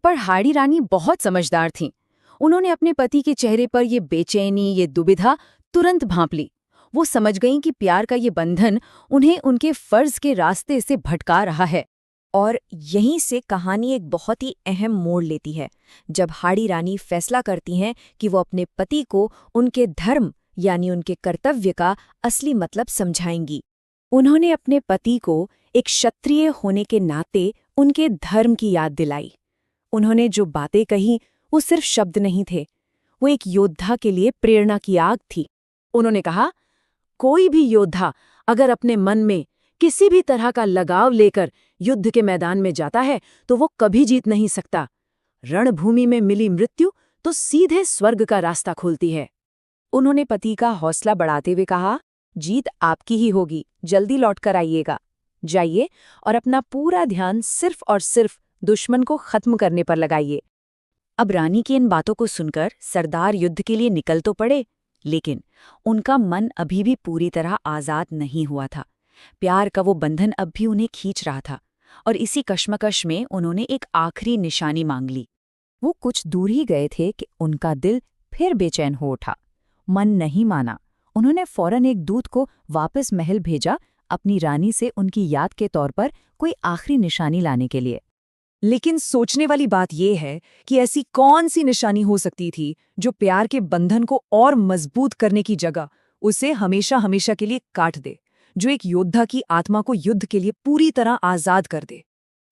पर हाड़ी रानी बहुत समझदार थीं। उन्होंने अपने पति के चेहरे पर ये बेचैनी, ये दुविधा तुरंत भांप ली। वो समझ गईं कि प्यार का ये बंधन उन्हें उनके फर्ज के रास्ते से भटका रहा है। और यहीं से कहानी एक बहुत ही अहम मोड़ लेती है, जब हाड़ी रानी फैसला करती हैं कि वो अपने पति को उनके धर्म यानी उनके कर्तव्य का असली मतलब समझाएंगी। उन्होंने अपने पति को एक क्षत्रिय होने के नाते उनके धर्म की याद दिलाई। उन्होंने जो बातें कही वो सिर्फ शब्द नहीं थे, वो एक योद्धा के लिए प्रेरणा की आग थी। उन्होंने कहा, कोई भी योद्धा अगर अपने मन में किसी भी तरह का लगाव लेकर युद्ध के मैदान में जाता है तो वो कभी जीत नहीं सकता। रणभूमि में मिली मृत्यु तो सीधे स्वर्ग का रास्ता खोलती है। उन्होंने पति का हौसला बढ़ाते हुए कहा, जीत आपकी ही होगी, जल्दी लौट कर आइएगा। जाइए और अपना पूरा ध्यान सिर्फ और सिर्फ दुश्मन को खत्म करने पर लगाइए। अब रानी की इन बातों को सुनकर सरदार युद्ध के लिए निकल तो पड़े, लेकिन उनका मन अभी भी पूरी तरह आजाद नहीं हुआ था। प्यार का वो बंधन अब भी उन्हें खींच रहा था, और इसी कश्मकश में उन्होंने एक आखिरी निशानी मांग ली। वो कुछ दूर ही गए थे कि उनका दिल फिर बेचैन हो उठा। मन नहीं माना। उन्होंने फौरन एक दूत को वापस महल भेजा, अपनी रानी से उनकी याद के तौर पर कोई आखिरी निशानी लाने के लिए। लेकिन सोचने वाली बात यह है कि ऐसी कौन सी निशानी हो सकती थी जो प्यार के बंधन को और मजबूत करने की जगह उसे हमेशा हमेशा के लिए काट दे, जो एक योद्धा की आत्मा को युद्ध के लिए पूरी तरह आजाद कर दे।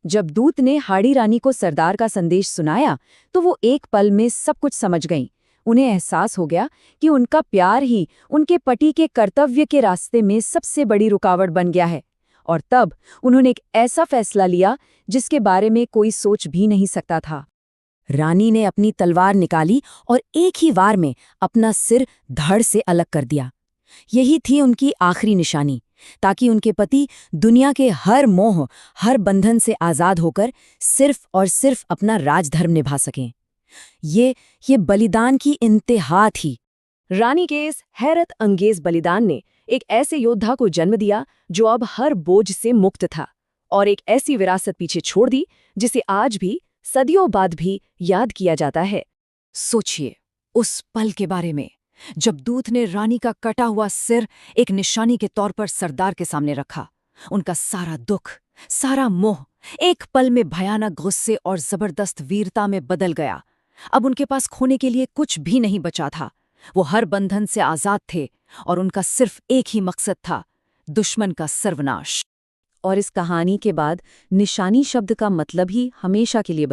जब दूत ने हाड़ी रानी को सरदार का संदेश सुनाया तो वो एक पल में सब कुछ समझ गईं। उन्हें एहसास हो गया कि उनका प्यार ही उनके पति के कर्तव्य के रास्ते में सबसे बड़ी रुकावट बन गया है। और तब उन्होंने एक ऐसा फैसला लिया जिसके बारे में कोई सोच भी नहीं सकता था। रानी ने अपनी तलवार निकाली और एक ही वार में अपना सिर धड़ से अलग कर दिया। यही थी उनकी आखिरी निशानी, ताकि उनके पति दुनिया के हर मोह, हर बंधन से आजाद होकर सिर्फ और सिर्फ अपना राजधर्म निभा सकें। ये बलिदान की इंतहा थी। रानी के इस हैरत अंगेज बलिदान ने एक ऐसे योद्धा को जन्म दिया जो अब हर बोझ से मुक्त था, और एक ऐसी विरासत पीछे छोड़ दी जिसे आज भी, सदियों बाद भी याद किया जाता है। सोचिए उस पल के बारे में जब दूत ने रानी का कटा हुआ सिर एक निशानी के तौर पर सरदार के सामने रखा। उनका सारा दुख, सारा मोह एक पल में भयानक गुस्से और जबरदस्त वीरता में बदल गया। अब उनके पास खोने के लिए कुछ भी नहीं बचा था। वो हर बंधन से आजाद थे और उनका सिर्फ एक ही मकसद था, दुश्मन का सर्वनाश। और इस कहानी के बाद निशानी शब्द का मतलब ही हमेशा के लिए